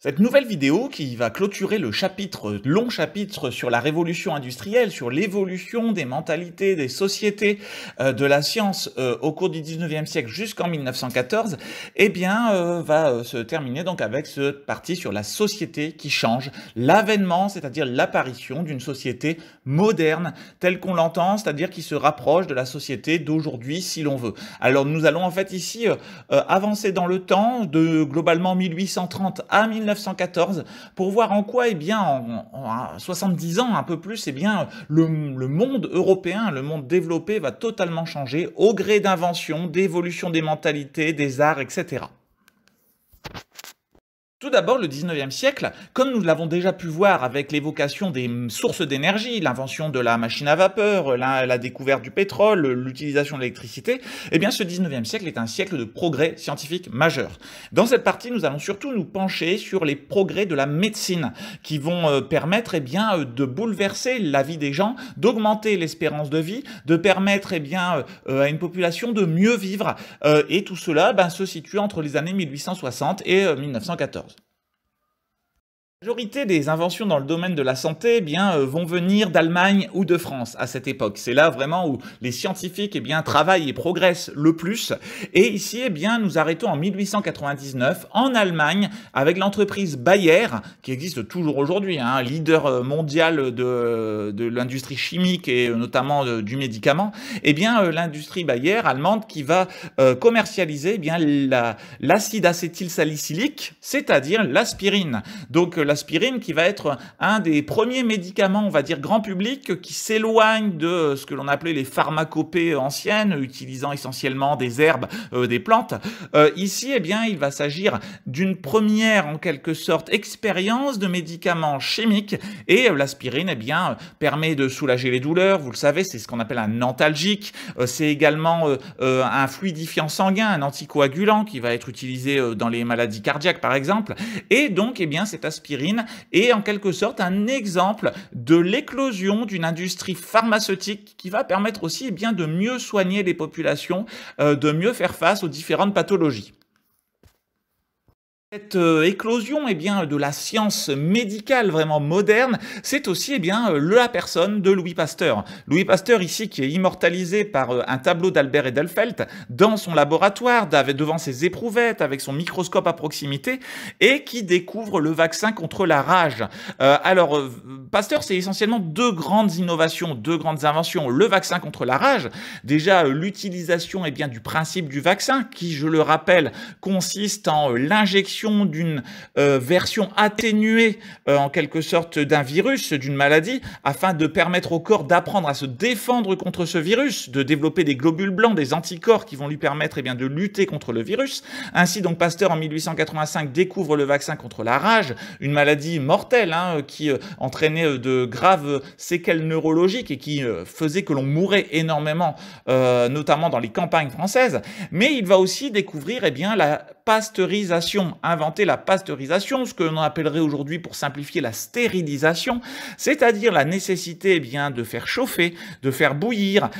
Cette nouvelle vidéo qui va clôturer le long chapitre sur la révolution industrielle, sur l'évolution des mentalités, des sociétés, de la science au cours du 19e siècle jusqu'en 1914, eh bien, va se terminer donc avec cette partie sur la société qui change, l'avènement, c'est-à-dire l'apparition d'une société moderne telle qu'on l'entend, c'est-à-dire qui se rapproche de la société d'aujourd'hui si l'on veut. Alors nous allons en fait ici avancer dans le temps de globalement 1830 à 1914 pour voir en quoi, eh bien, en 70 ans, un peu plus, eh bien, le monde européen, le monde développé va totalement changer au gré d'inventions, d'évolution des mentalités, des arts, etc. Tout d'abord, le 19e siècle, comme nous l'avons déjà pu voir avec l'évocation des sources d'énergie, l'invention de la machine à vapeur, la découverte du pétrole, l'utilisation de l'électricité, eh bien ce 19e siècle est un siècle de progrès scientifiques majeurs. Dans cette partie, nous allons surtout nous pencher sur les progrès de la médecine qui vont permettre de bouleverser la vie des gens, d'augmenter l'espérance de vie, de permettre à une population de mieux vivre, et tout cela se situe entre les années 1860 et 1914. La majorité des inventions dans le domaine de la santé vont venir d'Allemagne ou de France à cette époque. C'est là vraiment où les scientifiques travaillent et progressent le plus. Et ici, nous arrêtons en 1899 en Allemagne avec l'entreprise Bayer, qui existe toujours aujourd'hui, leader mondial de l'industrie chimique et notamment du médicament. L'industrie Bayer allemande qui va commercialiser l'acide acétylsalicylique, c'est-à-dire l'aspirine. Donc l'aspirine qui va être un des premiers médicaments, on va dire grand public, qui s'éloigne de ce que l'on appelait les pharmacopées anciennes, utilisant essentiellement des herbes, des plantes. Ici, il va s'agir d'une première, en quelque sorte, expérience de médicaments chimiques, et l'aspirine, permet de soulager les douleurs. Vous le savez, c'est ce qu'on appelle un antalgique. C'est également un fluidifiant sanguin, un anticoagulant qui va être utilisé dans les maladies cardiaques, par exemple. Et donc, cette aspirine est en quelque sorte un exemple de l'éclosion d'une industrie pharmaceutique qui va permettre aussi de mieux soigner les populations, de mieux faire face aux différentes pathologies. Cette éclosion de la science médicale vraiment moderne, c'est aussi la personne de Louis Pasteur. Louis Pasteur ici qui est immortalisé par un tableau d'Albert Edelfelt dans son laboratoire, devant ses éprouvettes, avec son microscope à proximité, et qui découvre le vaccin contre la rage. Pasteur, c'est essentiellement deux grandes innovations, deux grandes inventions. Le vaccin contre la rage, déjà l'utilisation du principe du vaccin, qui, je le rappelle, consiste en l'injection d'une version atténuée en quelque sorte d'un virus, d'une maladie, afin de permettre au corps d'apprendre à se défendre contre ce virus, de développer des globules blancs, des anticorps qui vont lui permettre de lutter contre le virus. Ainsi donc Pasteur en 1885 découvre le vaccin contre la rage, une maladie mortelle qui entraînait de graves séquelles neurologiques et qui faisait que l'on mourait énormément, notamment dans les campagnes françaises. Mais il va aussi découvrir la pasteurisation, inventer la pasteurisation, ce que l'on appellerait aujourd'hui, pour simplifier, la stérilisation, c'est-à-dire la nécessité de faire chauffer, de faire bouillir,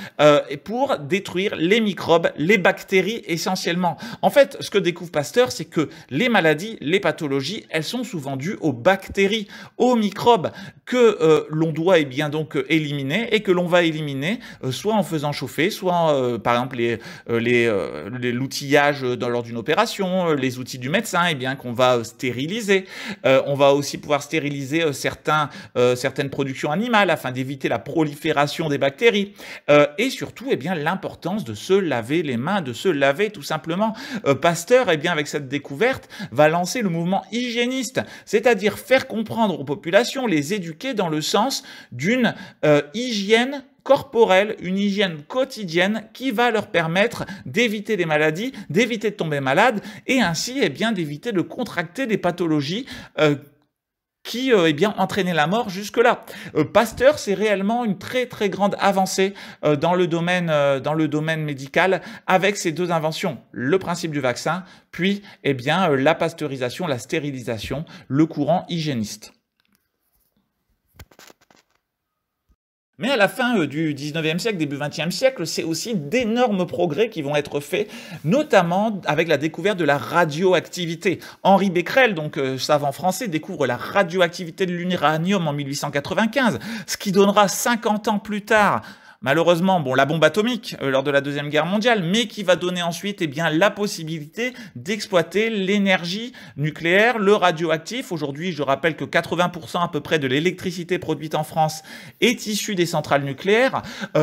pour détruire les microbes, les bactéries essentiellement. En fait, ce que découvre Pasteur, c'est que les maladies, les pathologies, elles sont souvent dues aux bactéries, aux microbes que l'on doit donc éliminer, et que l'on va éliminer soit en faisant chauffer, soit par exemple l'outillage lors d'une opération, les outils du médecin qu'on va stériliser. On va aussi pouvoir stériliser certaines productions animales afin d'éviter la prolifération des bactéries. Et surtout, l'importance de se laver les mains, de se laver tout simplement. Pasteur, avec cette découverte, va lancer le mouvement hygiéniste, c'est-à-dire faire comprendre aux populations, les éduquer dans le sens d'une hygiène corporelle, une hygiène quotidienne qui va leur permettre d'éviter des maladies, d'éviter de tomber malade, et ainsi d'éviter de contracter des pathologies qui entraînaient la mort jusque-là. Pasteur, c'est réellement une très très grande avancée dans le domaine médical avec ces deux inventions, le principe du vaccin, puis la pasteurisation, la stérilisation, le courant hygiéniste. Mais à la fin du 19e siècle, début 20e siècle, c'est aussi d'énormes progrès qui vont être faits, notamment avec la découverte de la radioactivité. Henri Becquerel, donc savant français, découvre la radioactivité de l'uranium en 1895, ce qui donnera 50 ans plus tard, malheureusement, bon, la bombe atomique lors de la Deuxième Guerre mondiale, mais qui va donner ensuite la possibilité d'exploiter l'énergie nucléaire, le radioactif. Aujourd'hui, je rappelle que 80% à peu près de l'électricité produite en France est issue des centrales nucléaires,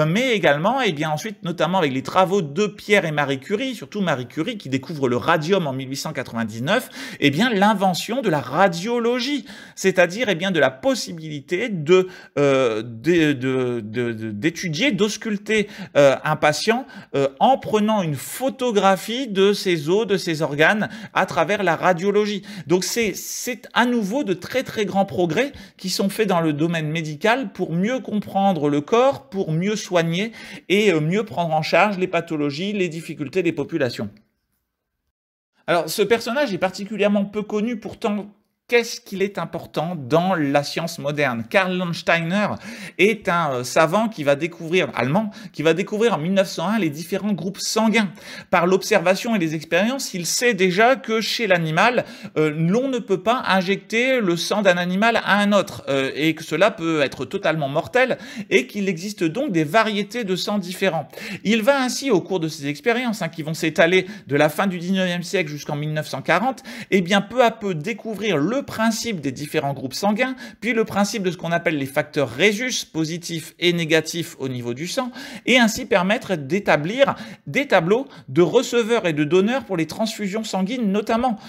mais également, ensuite, notamment avec les travaux de Pierre et Marie Curie, surtout Marie Curie qui découvre le radium en 1899, l'invention de la radiologie, c'est-à-dire de la possibilité d'étudier, d'ausculter un patient en prenant une photographie de ses os, de ses organes à travers la radiologie. Donc c'est à nouveau de très très grands progrès qui sont faits dans le domaine médical pour mieux comprendre le corps, pour mieux soigner et mieux prendre en charge les pathologies, les difficultés des populations. Alors ce personnage est particulièrement peu connu, pourtant qu'est-ce qu'il est important dans la science moderne? Karl Landsteiner est un savant qui va découvrir, allemand, qui va découvrir en 1901 les différents groupes sanguins. Par l'observation et les expériences, il sait déjà que chez l'animal, l'on ne peut pas injecter le sang d'un animal à un autre et que cela peut être totalement mortel et qu'il existe donc des variétés de sang différents. Il va ainsi, au cours de ces expériences, qui vont s'étaler de la fin du 19e siècle jusqu'en 1940, peu à peu découvrir le principe des différents groupes sanguins, puis le principe de ce qu'on appelle les facteurs Rhésus, positifs et négatifs au niveau du sang, et ainsi permettre d'établir des tableaux de receveurs et de donneurs pour les transfusions sanguines notamment.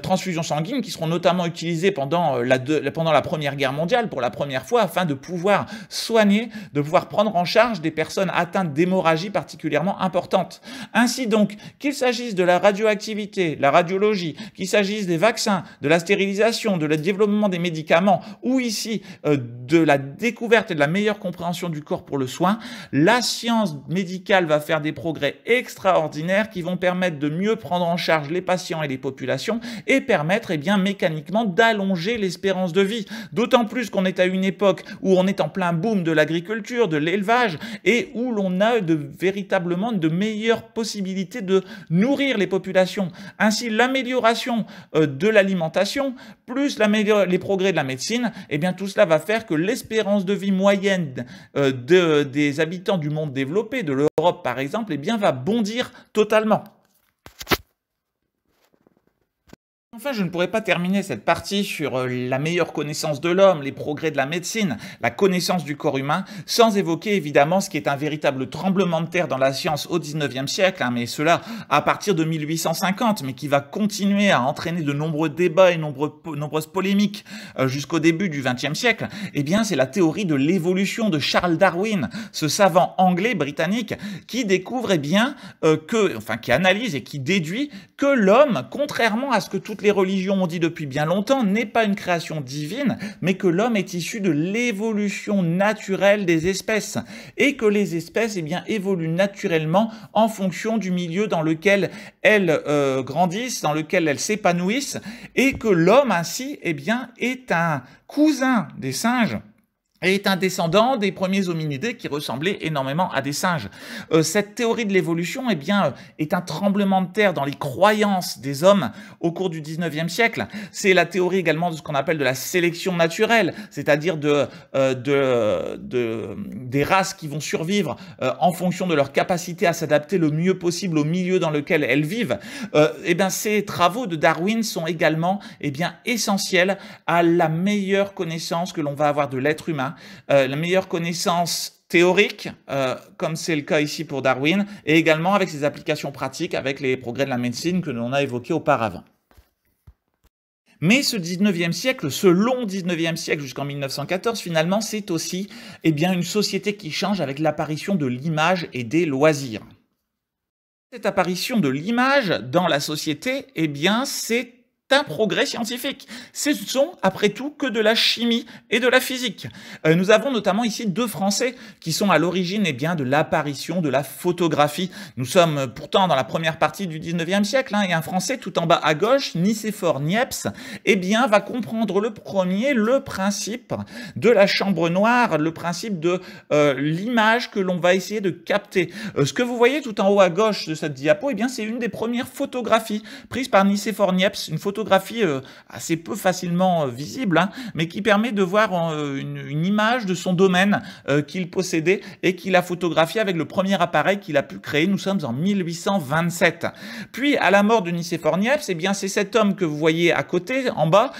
Transfusions sanguines qui seront notamment utilisées pendant la Première Guerre mondiale pour la première fois afin de pouvoir soigner, de pouvoir prendre en charge des personnes atteintes d'hémorragie particulièrement importantes. Ainsi donc, qu'il s'agisse de la radioactivité, la radiologie, qu'il s'agisse des vaccins, de la stérilisation, de le développement des médicaments ou ici de la découverte et de la meilleure compréhension du corps pour le soin, la science médicale va faire des progrès extraordinaires qui vont permettre de mieux prendre en charge les patients et les populations et permettre mécaniquement d'allonger l'espérance de vie. D'autant plus qu'on est à une époque où on est en plein boom de l'agriculture, de l'élevage et où l'on a véritablement de meilleures possibilités de nourrir les populations. Ainsi, l'amélioration de l'alimentation plus les progrès de la médecine, tout cela va faire que l'espérance de vie moyenne des habitants du monde développé, de l'Europe par exemple, va bondir totalement. Enfin, je ne pourrais pas terminer cette partie sur la meilleure connaissance de l'homme, les progrès de la médecine, la connaissance du corps humain, sans évoquer évidemment ce qui est un véritable tremblement de terre dans la science au 19e siècle, mais cela à partir de 1850, mais qui va continuer à entraîner de nombreux débats et nombreuses polémiques jusqu'au début du 20e siècle. C'est la théorie de l'évolution de Charles Darwin, ce savant anglais britannique qui découvre qui analyse et qui déduit que l'homme, contrairement à ce que toutes les religions ont dit depuis bien longtemps, n'est pas une création divine, mais que l'homme est issu de l'évolution naturelle des espèces, et que les espèces évoluent naturellement en fonction du milieu dans lequel elles grandissent, dans lequel elles s'épanouissent, et que l'homme ainsi est un cousin des singes, est un descendant des premiers hominidés qui ressemblaient énormément à des singes. Cette théorie de l'évolution est un tremblement de terre dans les croyances des hommes au cours du 19e siècle. C'est la théorie également de ce qu'on appelle de la sélection naturelle, c'est-à-dire des races qui vont survivre en fonction de leur capacité à s'adapter le mieux possible au milieu dans lequel elles vivent. Ces travaux de Darwin sont également essentiels à la meilleure connaissance que l'on va avoir de l'être humain, la meilleure connaissance théorique, comme c'est le cas ici pour Darwin, et également avec ses applications pratiques, avec les progrès de la médecine que l'on a évoqués auparavant. Mais ce 19e siècle, ce long 19e siècle jusqu'en 1914, finalement, c'est aussi une société qui change avec l'apparition de l'image et des loisirs. Cette apparition de l'image dans la société, c'est certains progrès scientifiques. Ce sont, après tout, que de la chimie et de la physique. Nous avons notamment ici deux Français qui sont à l'origine eh bien, de l'apparition de la photographie. Nous sommes pourtant dans la première partie du 19e siècle, et un Français tout en bas à gauche, Nicéphore Niepce, eh bien, va comprendre le premier le principe de la chambre noire, le principe de l'image que l'on va essayer de capter. Ce que vous voyez tout en haut à gauche de cette diapo, eh bien, c'est une des premières photographies prises par Nicéphore Niepce, une photographie assez peu facilement visible, mais qui permet de voir une image de son domaine qu'il possédait et qu'il a photographié avec le premier appareil qu'il a pu créer. Nous sommes en 1827. Puis, à la mort de Nicéphore Niepce, eh bien, c'est cet homme que vous voyez à côté, en bas,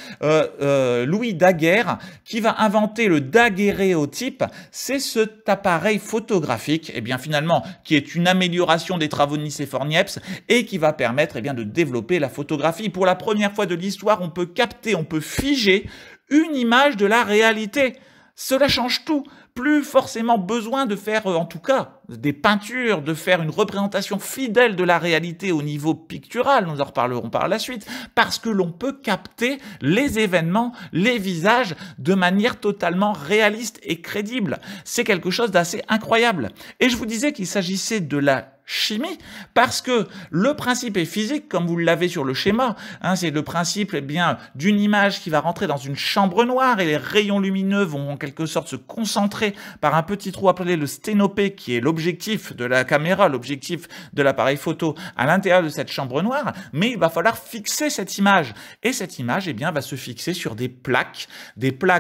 Louis Daguerre, qui va inventer le daguerréotype. C'est cet appareil photographique, eh bien, finalement, qui est une amélioration des travaux de Nicéphore Niepce et qui va permettre eh bien, de développer la photographie. Pour la première fois de l'histoire, on peut capter, on peut figer une image de la réalité. Cela change tout. Plus forcément besoin de faire, en tout cas, des peintures, de faire une représentation fidèle de la réalité au niveau pictural, nous en reparlerons par la suite, parce que l'on peut capter les événements, les visages, de manière totalement réaliste et crédible. C'est quelque chose d'assez incroyable. Et je vous disais qu'il s'agissait de la chimie, parce que le principe est physique, comme vous l'avez sur le schéma, c'est le principe eh bien d'une image qui va rentrer dans une chambre noire et les rayons lumineux vont en quelque sorte se concentrer par un petit trou appelé le sténopé, qui est l'objectif de la caméra, l'objectif de l'appareil photo à l'intérieur de cette chambre noire, mais il va falloir fixer cette image, et cette image eh bien va se fixer sur des plaques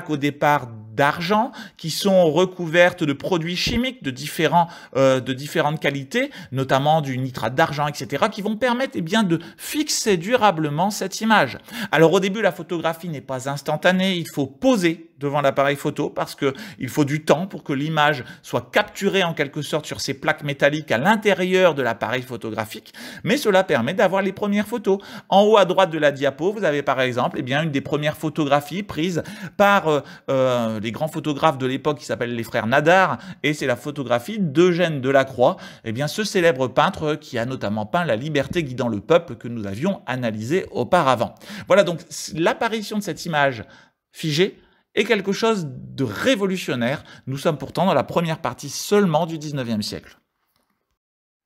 au départ d'argent qui sont recouvertes de produits chimiques de différentes qualités, notamment du nitrate d'argent, etc., qui vont permettre eh bien, de fixer durablement cette image. Alors au début, la photographie n'est pas instantanée, il faut poser devant l'appareil photo parce qu'il faut du temps pour que l'image soit capturée en quelque sorte sur ces plaques métalliques à l'intérieur de l'appareil photographique, mais cela permet d'avoir les premières photos. En haut à droite de la diapo, vous avez par exemple eh bien, une des premières photographies prises par les grands photographes de l'époque qui s'appellent les frères Nadar, et c'est la photographie d'Eugène Delacroix, eh bien, ce célèbre peintre qui a notamment peint La liberté guidant le peuple que nous avions analysé auparavant. Voilà donc l'apparition de cette image figée est quelque chose de révolutionnaire. Nous sommes pourtant dans la première partie seulement du 19e siècle.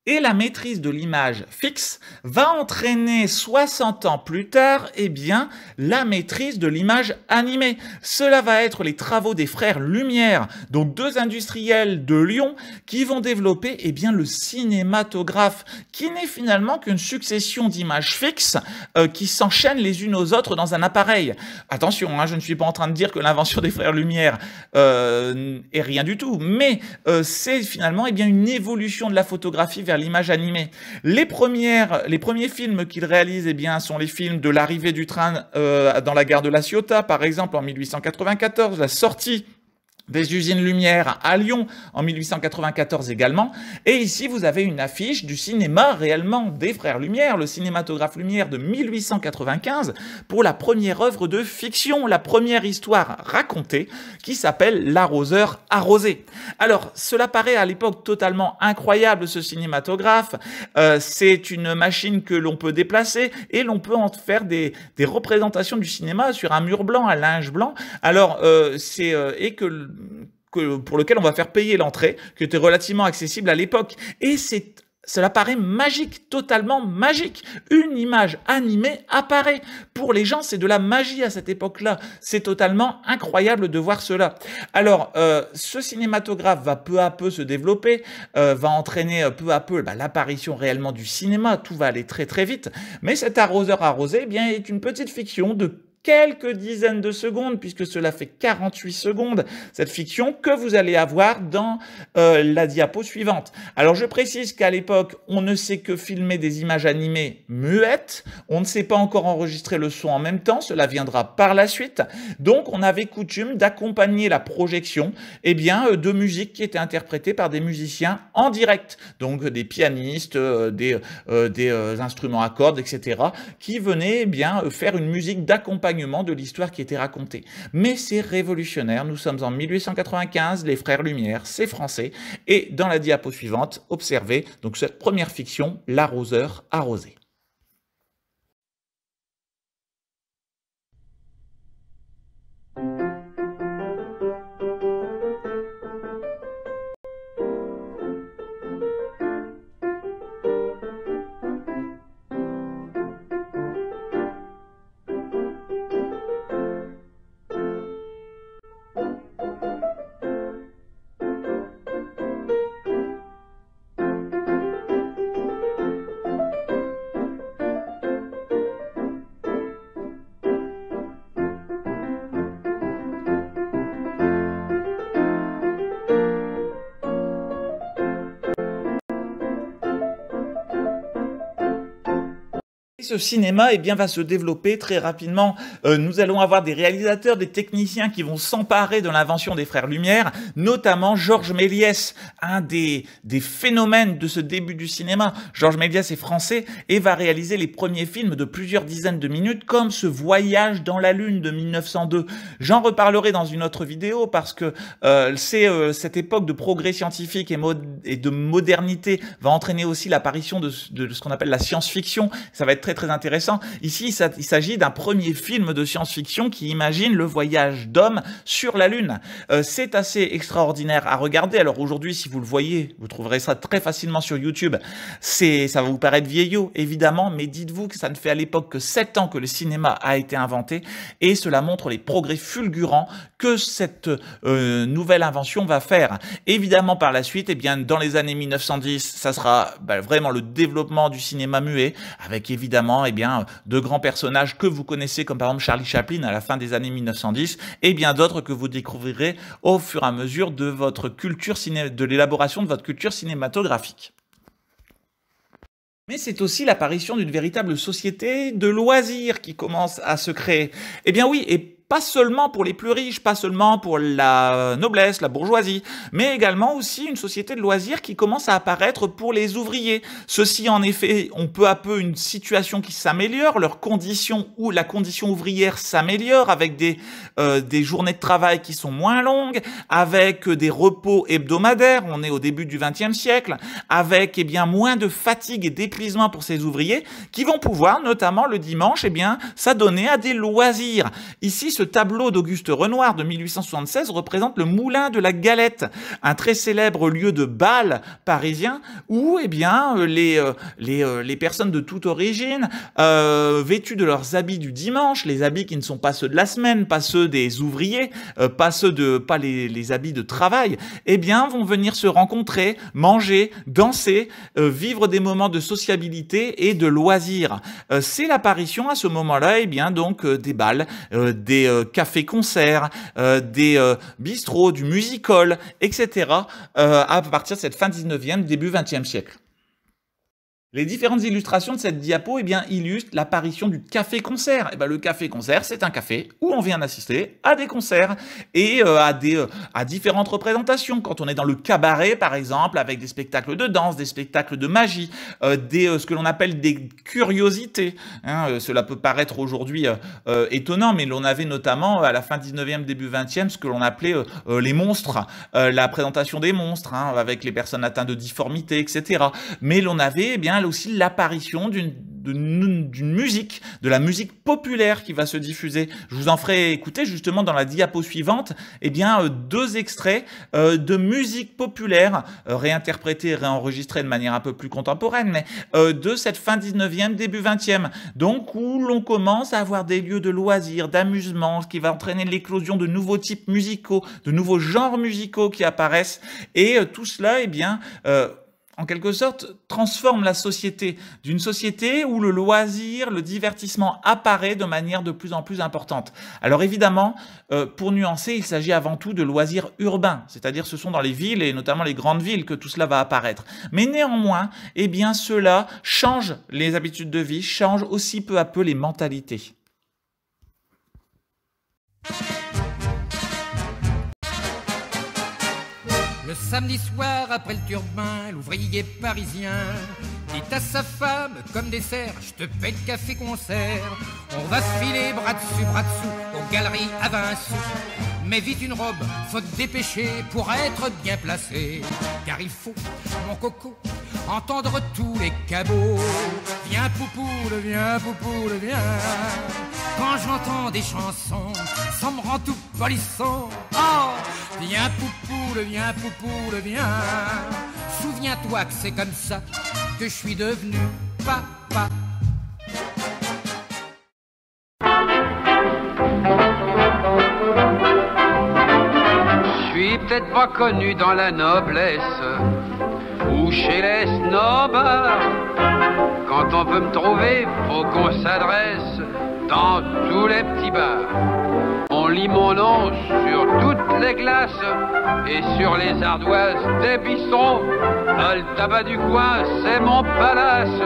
Et la maîtrise de l'image fixe va entraîner 60 ans plus tard, eh bien, la maîtrise de l'image animée. Cela va être les travaux des frères Lumière, donc deux industriels de Lyon, qui vont développer, eh bien, le cinématographe, qui n'est finalement qu'une succession d'images fixes qui s'enchaînent les unes aux autres dans un appareil. Attention, je ne suis pas en train de dire que l'invention des frères Lumière est rien du tout, mais c'est finalement, eh bien, une évolution de la photographie vers l'image animée. Les premiers films qu'il réalise eh bien, sont les films de l'arrivée du train dans la gare de La Ciotat, par exemple en 1894, la sortie des usines Lumière à Lyon en 1894 également. Et ici, vous avez une affiche du cinéma réellement des frères Lumière, le cinématographe Lumière de 1895, pour la première œuvre de fiction, la première histoire racontée, qui s'appelle L'arroseur arrosé. Alors, cela paraît à l'époque totalement incroyable, ce cinématographe. C'est une machine que l'on peut déplacer et l'on peut en faire des représentations du cinéma sur un mur blanc, un linge blanc. Alors, pour lequel on va faire payer l'entrée, qui était relativement accessible à l'époque. Et cela paraît magique, totalement magique. Une image animée apparaît. Pour les gens, c'est de la magie à cette époque-là. C'est totalement incroyable de voir cela. Alors, ce cinématographe va peu à peu se développer, va entraîner peu à peu l'apparition réellement du cinéma. Tout va aller très très vite. Mais cet arroseur arrosé, eh bien, est une petite fiction de quelques dizaines de secondes, puisque cela fait 48 secondes, cette fiction, que vous allez avoir dans la diapo suivante. Alors, je précise qu'à l'époque, on ne sait que filmer des images animées muettes, on ne sait pas encore enregistrer le son en même temps, cela viendra par la suite, donc on avait coutume d'accompagner la projection eh bien, de musique qui était interprétée par des musiciens en direct, donc des pianistes, des instruments à cordes, etc., qui venaient eh bien, faire une musique d'accompagnement de l'histoire qui était racontée. Mais c'est révolutionnaire, nous sommes en 1895, les frères Lumière, c'est français, et dans la diapo suivante, observez donc cette première fiction, L'arroseur arrosé. ce cinéma eh bien, va se développer très rapidement. Nous allons avoir des réalisateurs, des techniciens qui vont s'emparer de l'invention des frères Lumière, notamment Georges Méliès, un des phénomènes de ce début du cinéma. Georges Méliès est français et va réaliser les premiers films de plusieurs dizaines de minutes, comme ce Voyage dans la Lune de 1902. J'en reparlerai dans une autre vidéo parce que cette époque de progrès scientifique et de modernité va entraîner aussi l'apparition de ce qu'on appelle la science-fiction. Ça va être très très intéressant. Ici, il s'agit d'un premier film de science-fiction qui imagine le voyage d'hommes sur la Lune. C'est assez extraordinaire à regarder. Alors aujourd'hui, si vous le voyez, vous trouverez ça très facilement sur YouTube. Ça va vous paraître vieillot, évidemment, mais dites-vous que ça ne fait à l'époque que 7 ans que le cinéma a été inventé et cela montre les progrès fulgurants que cette nouvelle invention va faire. Évidemment, par la suite, eh bien, dans les années 1910, ça sera vraiment le développement du cinéma muet, avec évidemment eh bien, de grands personnages que vous connaissez, comme par exemple Charlie Chaplin à la fin des années 1910, et bien d'autres que vous découvrirez au fur et à mesure de votre culture de l'élaboration de votre culture cinématographique. Mais c'est aussi l'apparition d'une véritable société de loisirs qui commence à se créer. Eh bien oui, et pas seulement pour les plus riches, pas seulement pour la noblesse, la bourgeoisie, mais également aussi une société de loisirs qui commence à apparaître pour les ouvriers. Ceux-ci, en effet, ont peu à peu une situation qui s'améliore, leurs conditions ou la condition ouvrière s'améliore avec des journées de travail qui sont moins longues, avec des repos hebdomadaires, on est au début du XXe siècle, avec eh bien, moins de fatigue et d'épuisement pour ces ouvriers qui vont pouvoir, notamment le dimanche, eh bien, s'adonner à des loisirs. Ici, ce tableau d'Auguste Renoir de 1876 représente le Moulin de la Galette, un très célèbre lieu de bal parisien où eh bien, les personnes de toute origine, vêtues de leurs habits du dimanche, les habits qui ne sont pas ceux de la semaine, pas ceux des ouvriers, pas les habits de travail, eh bien, vont venir se rencontrer, manger, danser, vivre des moments de sociabilité et de loisirs. C'est l'apparition à ce moment-là eh bien, donc, des bals, des cafés-concerts, des bistrots, du music-hall, etc. À partir de cette fin 19e, début 20e siècle. Les différentes illustrations de cette diapo eh bien, illustrent l'apparition du café-concert. Eh bien, le café-concert, c'est un café où on vient assister à des concerts et à différentes représentations. Quand on est dans le cabaret, par exemple, avec des spectacles de danse, des spectacles de magie, ce que l'on appelle des curiosités. Hein, cela peut paraître aujourd'hui étonnant, mais l'on avait notamment à la fin 19e, début 20e, ce que l'on appelait les monstres, la présentation des monstres, hein, avec les personnes atteintes de difformité, etc. Mais l'on avait eh bien, aussi l'apparition d'une musique, de la musique populaire qui va se diffuser. Je vous en ferai écouter justement dans la diapo suivante, eh bien, 2 extraits de musique populaire, réinterprétés et réenregistrés de manière un peu plus contemporaine, mais de cette fin 19e, début 20e. Donc, où l'on commence à avoir des lieux de loisirs, d'amusement, ce qui va entraîner l'éclosion de nouveaux types musicaux, de nouveaux genres musicaux qui apparaissent. Et tout cela, eh bien, en quelque sorte, transforme la société d'une société où le loisir, le divertissement apparaît de manière de plus en plus importante. Alors évidemment, pour nuancer, il s'agit avant tout de loisirs urbains, c'est-à-dire ce sont dans les villes et notamment les grandes villes que tout cela va apparaître. Mais néanmoins, eh bien, cela change les habitudes de vie, change aussi peu à peu les mentalités. Le samedi soir, après le turbin, l'ouvrier parisien dit à sa femme, comme dessert, je te paie le café-concert. On va se filer bras dessous, aux galeries à 20 sous. Mais vite une robe, faut te dépêcher pour être bien placé. Car il faut, mon coco, entendre tous les cabots. Viens poupoule, viens. Quand j'entends des chansons, ça me rend tout polisson. Oh, viens poupoule, viens. Souviens-toi que c'est comme ça que je suis devenu papa. Je suis peut-être pas connu dans la noblesse ou chez les snobs. Quand on veut me trouver, faut qu'on s'adresse dans tous les petits bars. On lit mon nom sur toutes les glaces et sur les ardoises des bistrots. Le tabac du coin, c'est mon palace,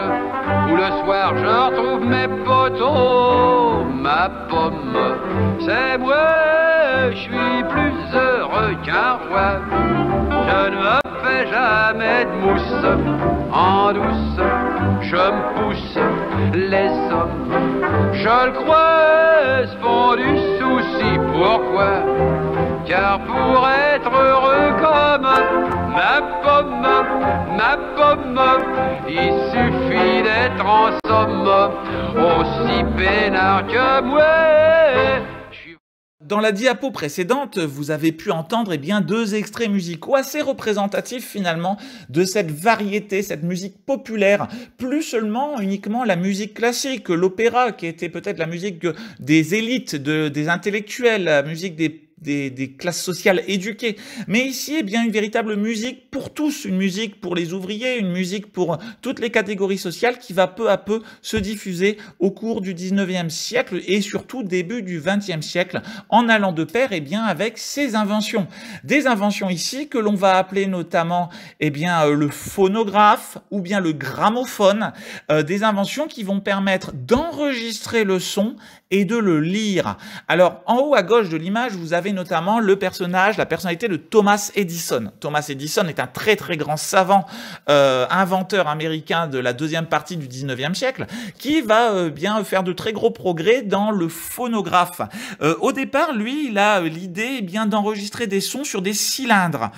où le soir je retrouve mes potos. Ma pomme, c'est moi, je suis plus heureux qu'un roi. Je ne me fais jamais de mousse, en douce, je me pousse les hommes. Je le crois, se font du souci, pourquoi? Car pour être heureux comme ma pomme, il suffit d'être en somme aussi peinard que moi. Dans la diapo précédente, vous avez pu entendre deux extraits musicaux assez représentatifs finalement de cette variété, cette musique populaire, plus seulement uniquement la musique classique, l'opéra qui était peut-être la musique des élites, des intellectuels, la musique des classes sociales éduquées. Mais ici, une véritable musique pour tous, une musique pour les ouvriers, une musique pour toutes les catégories sociales qui va peu à peu se diffuser au cours du 19e siècle et surtout début du 20e siècle, en allant de pair avec ces inventions. Des inventions ici que l'on va appeler notamment le phonographe ou bien le gramophone, des inventions qui vont permettre d'enregistrer le son et de le lire. Alors, en haut à gauche de l'image, vous avez notamment la personnalité de Thomas Edison. Thomas Edison est un très très grand savant, inventeur américain de la deuxième partie du 19e siècle, qui va faire de très gros progrès dans le phonographe. Au départ, lui, il a l'idée d'enregistrer des sons sur des cylindres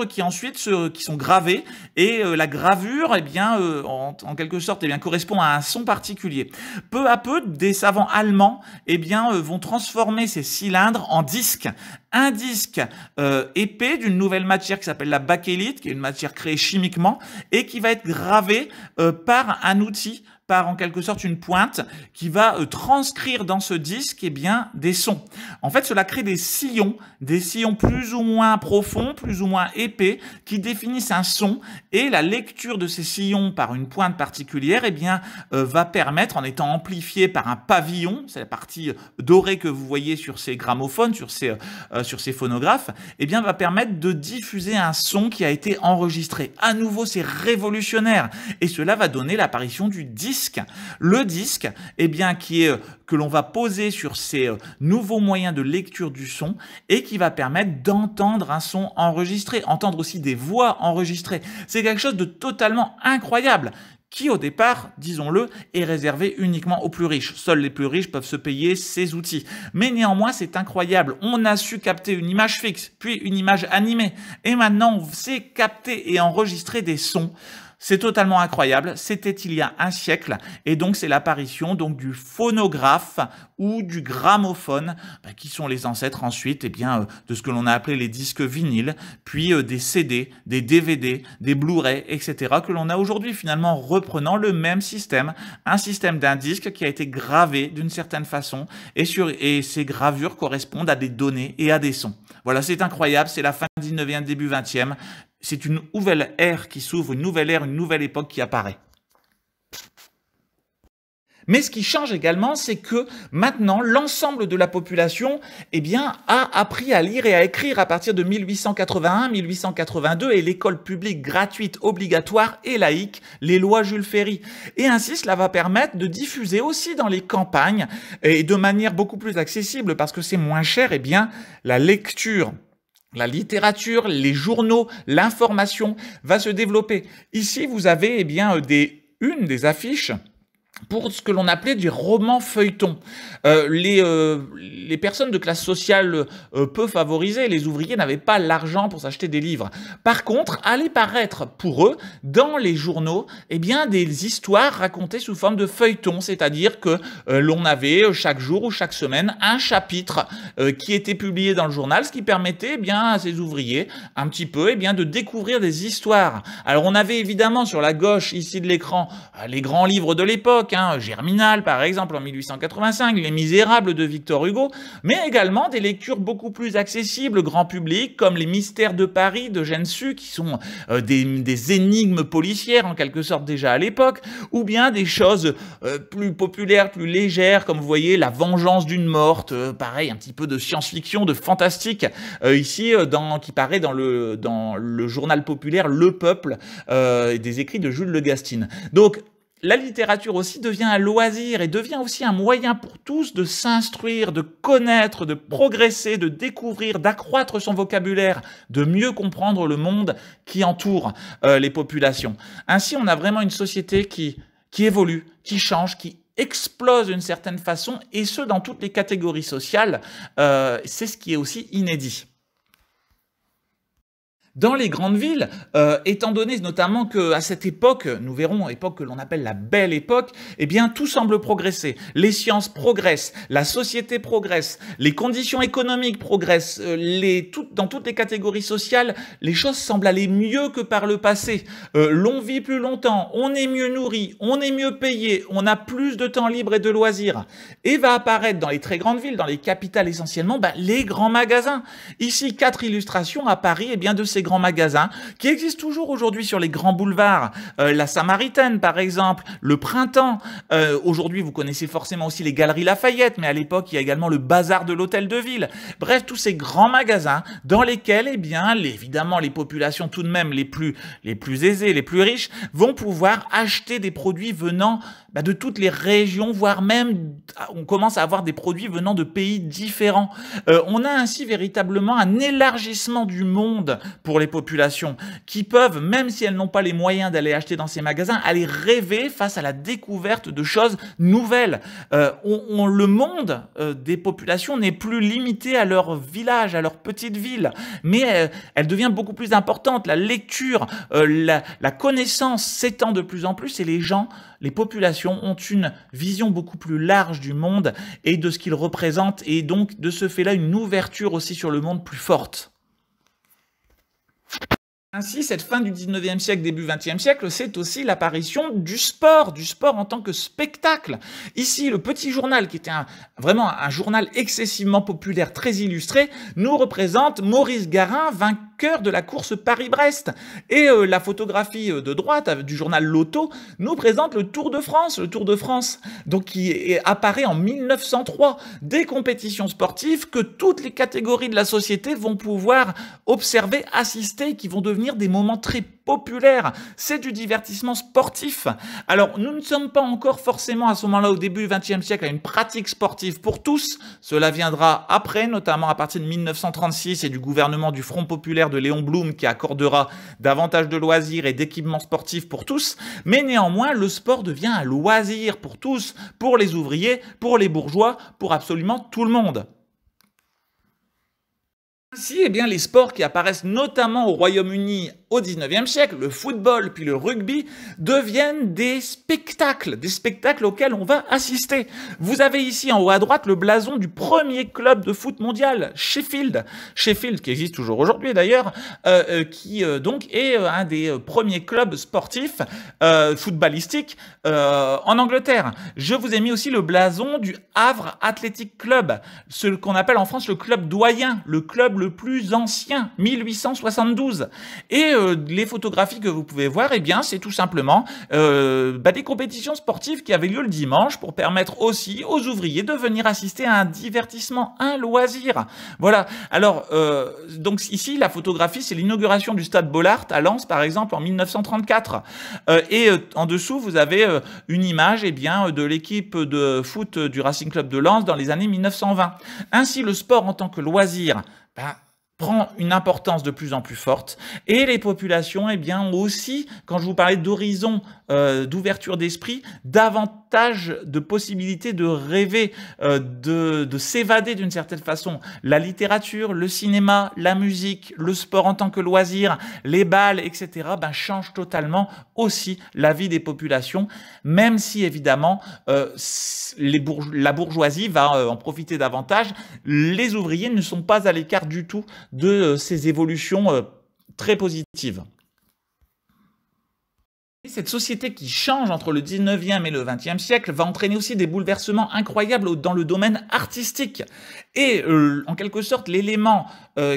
qui ensuite qui sont gravés, et la gravure, en quelque sorte, correspond à un son particulier. Peu à peu, des savants allemands vont transformer ces cylindres en disques. Un disque épais d'une nouvelle matière qui s'appelle la bakélite, qui est une matière créée chimiquement et qui va être gravée par un outil, par en quelque sorte une pointe qui va transcrire dans ce disque des sons. En fait, cela crée des sillons plus ou moins profonds, plus ou moins épais, qui définissent un son, et la lecture de ces sillons par une pointe particulière va permettre, en étant amplifiée par un pavillon, c'est la partie dorée que vous voyez sur ces gramophones, sur ces phonographes, va permettre de diffuser un son qui a été enregistré. À nouveau, c'est révolutionnaire, et cela va donner l'apparition du disque. Le disque, que l'on va poser sur ces nouveaux moyens de lecture du son et qui va permettre d'entendre un son enregistré, entendre aussi des voix enregistrées. C'est quelque chose de totalement incroyable, qui au départ, disons-le, est réservé uniquement aux plus riches. Seuls les plus riches peuvent se payer ces outils. Mais néanmoins, c'est incroyable. On a su capter une image fixe, puis une image animée, et maintenant on sait capter et enregistrer des sons. C'est totalement incroyable, c'était il y a un siècle, et donc c'est l'apparition du phonographe ou du gramophone, qui sont les ancêtres ensuite de ce que l'on a appelé les disques vinyles, puis des CD, des DVD, des Blu-ray, etc., que l'on a aujourd'hui finalement reprenant le même système, un système d'un disque qui a été gravé d'une certaine façon, et ces gravures correspondent à des données et à des sons. Voilà, c'est incroyable, c'est la fin 19e, début 20e, c'est une nouvelle ère qui s'ouvre, une nouvelle ère, une nouvelle époque qui apparaît. Mais ce qui change également, c'est que maintenant, l'ensemble de la population a appris à lire et à écrire à partir de 1881-1882, et l'école publique gratuite, obligatoire et laïque, les lois Jules Ferry. Et ainsi, cela va permettre de diffuser aussi dans les campagnes, et de manière beaucoup plus accessible, parce que c'est moins cher, la lecture, la littérature, les journaux, l'information va se développer. Ici, vous avez des affiches pour ce que l'on appelait des romans feuilletons. Les personnes de classe sociale peu favorisées, les ouvriers, n'avaient pas l'argent pour s'acheter des livres. Par contre, allait paraître pour eux, dans les journaux, des histoires racontées sous forme de feuilletons, c'est-à-dire que l'on avait chaque jour ou chaque semaine un chapitre qui était publié dans le journal, ce qui permettait à ces ouvriers un petit peu de découvrir des histoires. Alors on avait évidemment sur la gauche ici de l'écran les grands livres de l'époque, l'époque, hein, Germinal par exemple en 1885, Les Misérables de Victor Hugo, mais également des lectures beaucoup plus accessibles, grand public, comme Les Mystères de Paris de Jeanne Su, qui sont des énigmes policières en quelque sorte déjà à l'époque, ou bien des choses plus populaires, plus légères, comme vous voyez La Vengeance d'une morte, pareil, un petit peu de science-fiction, de fantastique, ici qui paraît dans le journal populaire Le Peuple, des écrits de Jules Le Gastine. Donc la littérature aussi devient un loisir et devient aussi un moyen pour tous de s'instruire, de connaître, de progresser, de découvrir, d'accroître son vocabulaire, de mieux comprendre le monde qui entoure les populations. Ainsi, on a vraiment une société qui évolue, qui change, qui explose d'une certaine façon, et ce, dans toutes les catégories sociales. C'est ce qui est aussi inédit. Dans les grandes villes, étant donné notamment qu'à cette époque, nous verrons, époque que l'on appelle la Belle Époque, eh bien tout semble progresser. Les sciences progressent, la société progresse, les conditions économiques progressent, dans toutes les catégories sociales, les choses semblent aller mieux que par le passé. L'on vit plus longtemps, on est mieux nourri, on est mieux payé, on a plus de temps libre et de loisirs. Et va apparaître dans les très grandes villes, dans les capitales essentiellement, les grands magasins. Ici, 4 illustrations à Paris, eh bien de ces grands magasins qui existent toujours aujourd'hui sur les grands boulevards. La Samaritaine, par exemple, le Printemps. Aujourd'hui, vous connaissez forcément aussi les Galeries Lafayette, mais à l'époque, il y a également le Bazar de l'Hôtel de Ville. Bref, tous ces grands magasins dans lesquels, eh bien, évidemment, les populations tout de même les plus aisées, les plus riches, vont pouvoir acheter des produits venant de toutes les régions, voire même, on commence à avoir des produits venant de pays différents. On a ainsi véritablement un élargissement du monde pour les populations qui peuvent, même si elles n'ont pas les moyens d'aller acheter dans ces magasins, aller rêver face à la découverte de choses nouvelles. Le monde des populations n'est plus limité à leur village, à leur petite ville, mais elle devient beaucoup plus importante. La lecture, la connaissance s'étend de plus en plus et les populations ont une vision beaucoup plus large du monde et de ce qu'il représente, et donc de ce fait-là une ouverture aussi sur le monde plus forte. Ainsi, cette fin du 19e siècle, début 20e siècle, c'est aussi l'apparition du sport en tant que spectacle. Ici, le Petit Journal, qui était vraiment un journal excessivement populaire, très illustré, nous représente Maurice Garin, vainqueur de la course Paris-Brest. Et la photographie de droite du journal L'Auto nous présente le Tour de France, donc qui apparaît en 1903. Des compétitions sportives que toutes les catégories de la société vont pouvoir observer, assister, qui vont devenir des moments très populaires. C'est du divertissement sportif. Alors, nous ne sommes pas encore forcément à ce moment-là, au début du XXe siècle, à une pratique sportive pour tous. Cela viendra après, notamment à partir de 1936 et du gouvernement du Front populaire de Léon Blum qui accordera davantage de loisirs et d'équipements sportifs pour tous. Mais néanmoins, le sport devient un loisir pour tous, pour les ouvriers, pour les bourgeois, pour absolument tout le monde. Ainsi, eh bien, les sports qui apparaissent notamment au Royaume-Uni au XIXe siècle, le football puis le rugby, deviennent des spectacles auxquels on va assister. Vous avez ici en haut à droite le blason du premier club de foot mondial, Sheffield, qui existe toujours aujourd'hui d'ailleurs, qui donc est un des premiers clubs sportifs footballistiques en Angleterre. Je vous ai mis aussi le blason du Havre Athletic Club, ce qu'on appelle en France le club doyen, le club le plus ancien, 1872. Et les photographies que vous pouvez voir, eh bien, c'est tout simplement des compétitions sportives qui avaient lieu le dimanche pour permettre aussi aux ouvriers de venir assister à un divertissement, un loisir. Voilà. Alors, donc ici, la photographie, c'est l'inauguration du stade Bollaert à Lens, par exemple, en 1934. Et en dessous, vous avez une image, eh bien, de l'équipe de foot du Racing Club de Lens dans les années 1920. Ainsi, le sport en tant que loisir prend une importance de plus en plus forte, et les populations, eh bien, aussi, quand je vous parlais d'horizon, d'ouverture d'esprit, davantage de possibilités de rêver, de s'évader d'une certaine façon. La littérature, le cinéma, la musique, le sport en tant que loisir, les bals, etc., changent totalement aussi la vie des populations, même si, évidemment, la bourgeoisie va en profiter davantage. Les ouvriers ne sont pas à l'écart du tout de ces évolutions très positives. Et cette société qui change entre le 19e et le 20e siècle va entraîner aussi des bouleversements incroyables dans le domaine artistique. Et en quelque sorte, l'élément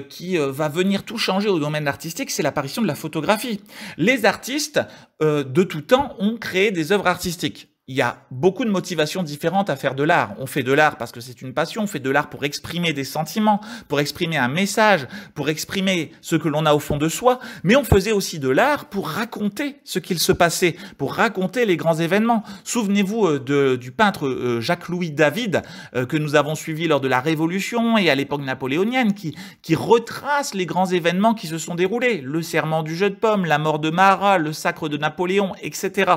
qui va venir tout changer au domaine artistique, c'est l'apparition de la photographie. Les artistes de tout temps ont créé des œuvres artistiques. Il y a beaucoup de motivations différentes à faire de l'art. On fait de l'art parce que c'est une passion, on fait de l'art pour exprimer des sentiments, pour exprimer un message, pour exprimer ce que l'on a au fond de soi, mais on faisait aussi de l'art pour raconter ce qu'il se passait, pour raconter les grands événements. Souvenez-vous du peintre Jacques-Louis David que nous avons suivi lors de la Révolution et à l'époque napoléonienne, qui retrace les grands événements qui se sont déroulés, le serment du jeu de paume, la mort de Marat, le sacre de Napoléon, etc.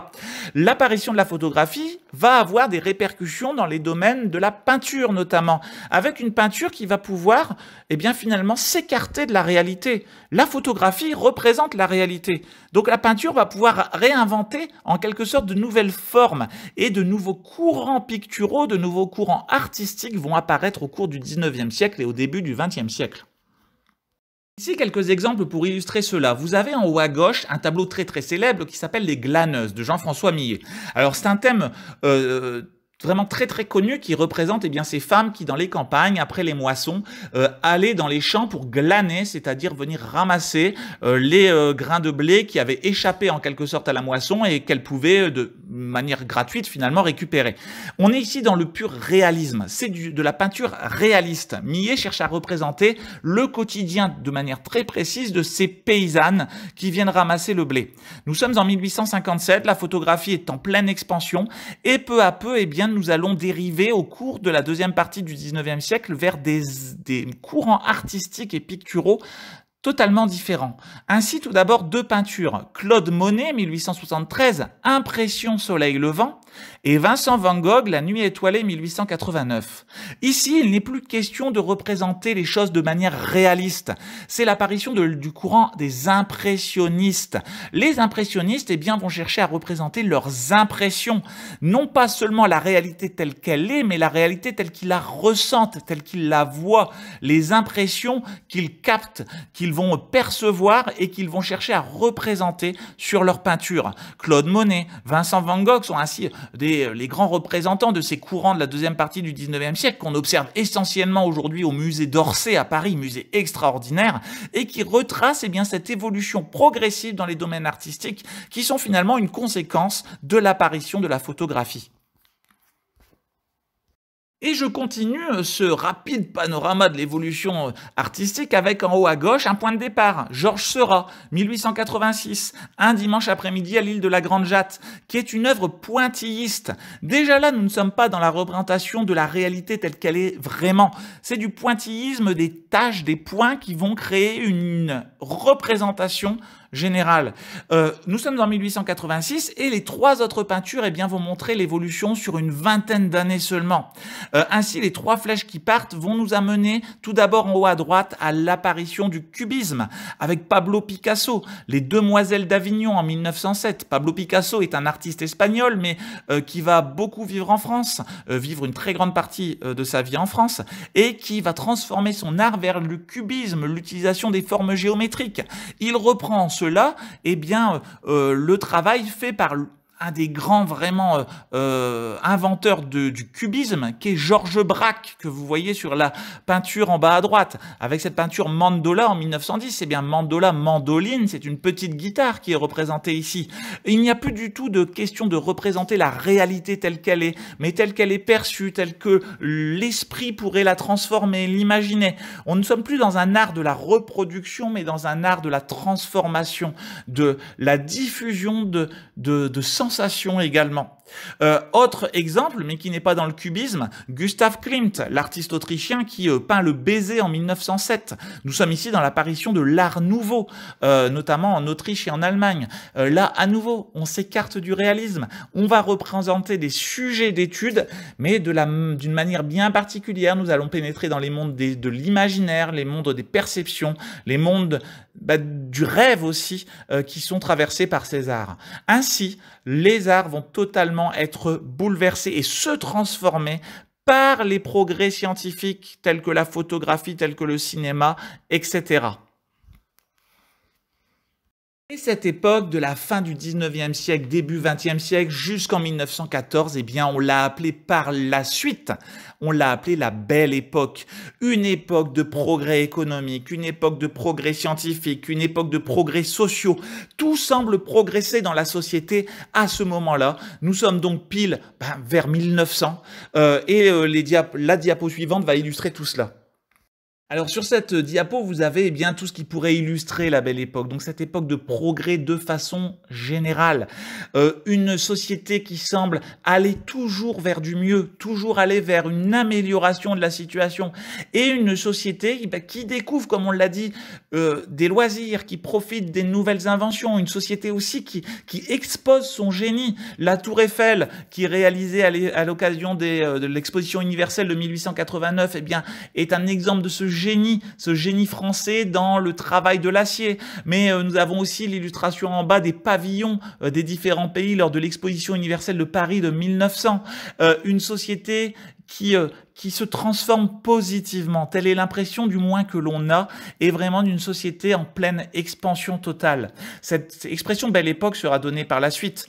L'apparition de la photographie va avoir des répercussions dans les domaines de la peinture notamment, avec une peinture qui va pouvoir finalement s'écarter de la réalité. La photographie représente la réalité. Donc la peinture va pouvoir réinventer en quelque sorte de nouvelles formes et de nouveaux courants picturaux, de nouveaux courants artistiques vont apparaître au cours du 19e siècle et au début du 20e siècle. Ici, quelques exemples pour illustrer cela. Vous avez en haut à gauche un tableau très célèbre qui s'appelle Les Glaneuses de Jean-François Millet. Alors c'est un thème vraiment très connu qui représente ces femmes qui dans les campagnes, après les moissons, allaient dans les champs pour glaner, c'est-à-dire venir ramasser les grains de blé qui avaient échappé en quelque sorte à la moisson et qu'elles pouvaient de manière gratuite finalement récupérer. On est ici dans le pur réalisme, c'est de la peinture réaliste. Millet cherche à représenter le quotidien de manière très précise de ces paysannes qui viennent ramasser le blé. Nous sommes en 1857, la photographie est en pleine expansion et peu à peu, nous allons dériver au cours de la deuxième partie du 19e siècle vers des courants artistiques et picturaux totalement différents. Ainsi, tout d'abord, deux peintures. Claude Monet, 1873, Impression soleil levant, et Vincent van Gogh, La nuit étoilée, 1889. Ici, il n'est plus question de représenter les choses de manière réaliste. C'est l'apparition du courant des impressionnistes. Les impressionnistes vont chercher à représenter leurs impressions. Non pas seulement la réalité telle qu'elle est, mais la réalité telle qu'ils la ressentent, telle qu'ils la voient. Les impressions qu'ils captent, qu'ils vont percevoir et qu'ils vont chercher à représenter sur leur peinture. Claude Monet, Vincent van Gogh sont ainsi les grands représentants de ces courants de la deuxième partie du 19e siècle qu'on observe essentiellement aujourd'hui au musée d'Orsay à Paris, musée extraordinaire, et qui retrace cette évolution progressive dans les domaines artistiques qui sont finalement une conséquence de l'apparition de la photographie. Et je continue ce rapide panorama de l'évolution artistique avec en haut à gauche un point de départ, Georges Seurat, 1886, Un dimanche après-midi à l'île de la Grande Jatte, qui est une œuvre pointilliste. Déjà là, nous ne sommes pas dans la représentation de la réalité telle qu'elle est vraiment. C'est du pointillisme, des taches, des points qui vont créer une représentation générale. Nous sommes en 1886 et les trois autres peintures vont montrer l'évolution sur une vingtaine d'années seulement. Ainsi, les trois flèches qui partent vont nous amener tout d'abord en haut à droite à l'apparition du cubisme avec Pablo Picasso, Les Demoiselles d'Avignon en 1907. Pablo Picasso est un artiste espagnol mais qui va beaucoup vivre en France, vivre une très grande partie de sa vie en France et qui va transformer son art vers le cubisme, l'utilisation des formes géométriques. Il reprend cela, le travail fait par un des grands vraiment inventeurs du cubisme, qui est Georges Braque, que vous voyez sur la peinture en bas à droite, avec cette peinture Mandola en 1910. Mandola, mandoline, c'est une petite guitare qui est représentée ici. Il n'y a plus du tout de question de représenter la réalité telle qu'elle est, mais telle qu'elle est perçue, telle que l'esprit pourrait la transformer, l'imaginer. On ne sommes plus dans un art de la reproduction, mais dans un art de la transformation, de la diffusion de sensations également. Autre exemple, mais qui n'est pas dans le cubisme, Gustav Klimt, l'artiste autrichien qui peint le baiser en 1907. Nous sommes ici dans l'apparition de l'art nouveau, notamment en Autriche et en Allemagne. Là, à nouveau, on s'écarte du réalisme. On va représenter des sujets d'études, mais d'une manière bien particulière. Nous allons pénétrer dans les mondes de l'imaginaire, les mondes des perceptions, les mondes du rêve aussi, qui sont traversés par ces arts. Ainsi, les arts vont totalement être bouleversés et se transformer par les progrès scientifiques tels que la photographie, tels que le cinéma, etc. Et cette époque de la fin du 19e siècle, début 20e siècle, jusqu'en 1914, eh bien, on l'a appelée par la suite, on l'a appelée la Belle Époque. Une époque de progrès économique, une époque de progrès scientifique, une époque de progrès sociaux. Tout semble progresser dans la société à ce moment-là. Nous sommes donc pile vers 1900 la diapo suivante va illustrer tout cela. Alors sur cette diapo, vous avez bien tout ce qui pourrait illustrer la Belle Époque. Donc cette époque de progrès de façon générale. Une société qui semble aller toujours vers du mieux, toujours aller vers une amélioration de la situation. Et une société qui découvre, comme on l'a dit, des loisirs, qui profite des nouvelles inventions. Une société aussi qui expose son génie. La Tour Eiffel, qui est réalisée à l'occasion de l'exposition universelle de 1889, eh bien, est un exemple de ce génie français dans le travail de l'acier. Mais nous avons aussi l'illustration en bas des pavillons des différents pays lors de l'exposition universelle de Paris de 1900. Une société qui se transforme positivement. Telle est l'impression du moins que l'on a, et vraiment d'une société en pleine expansion totale. Cette expression Belle Époque sera donnée par la suite,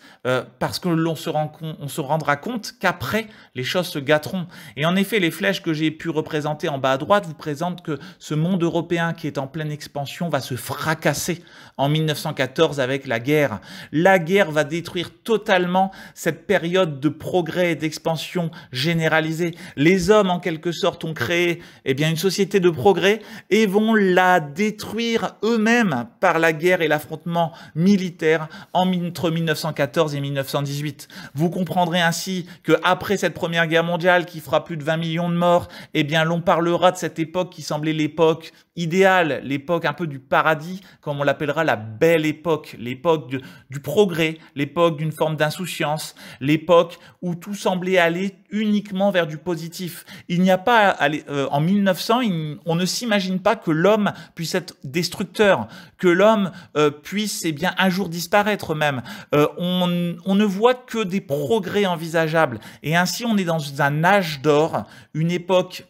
parce que on se rendra compte qu'après, les choses se gâteront. Et en effet, les flèches que j'ai pu représenter en bas à droite vous présentent que ce monde européen qui est en pleine expansion va se fracasser en 1914 avec la guerre. La guerre va détruire totalement cette période de progrès et d'expansion généralisée. Les hommes, en quelque sorte, ont créé une société de progrès et vont la détruire eux-mêmes par la guerre et l'affrontement militaire entre 1914 et 1918. Vous comprendrez ainsi qu'après cette première guerre mondiale qui fera plus de 20 millions de morts, l'on parlera de cette époque qui semblait l'époque idéale, l'époque un peu du paradis, comme on l'appellera la Belle Époque, l'époque du progrès, l'époque d'une forme d'insouciance, l'époque où tout semblait aller uniquement vers du positif. Il n'y a pas, en 1900, on ne s'imagine pas que l'homme puisse être destructeur, que l'homme puisse un jour disparaître même. On ne voit que des progrès envisageables. Et ainsi, on est dans un âge d'or, une époque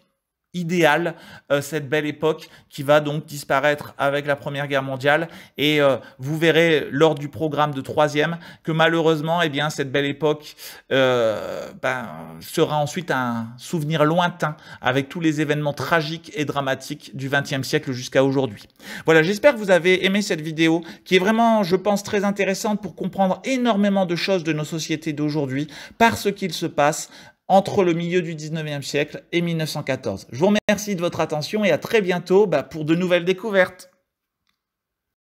idéal, cette Belle Époque qui va donc disparaître avec la Première Guerre mondiale, et vous verrez lors du programme de 3e que malheureusement cette Belle Époque sera ensuite un souvenir lointain avec tous les événements tragiques et dramatiques du XXe siècle jusqu'à aujourd'hui. Voilà, j'espère que vous avez aimé cette vidéo qui est vraiment, je pense, très intéressante pour comprendre énormément de choses de nos sociétés d'aujourd'hui par ce qu'il se passe entre le milieu du 19e siècle et 1914. Je vous remercie de votre attention et à très bientôt pour de nouvelles découvertes.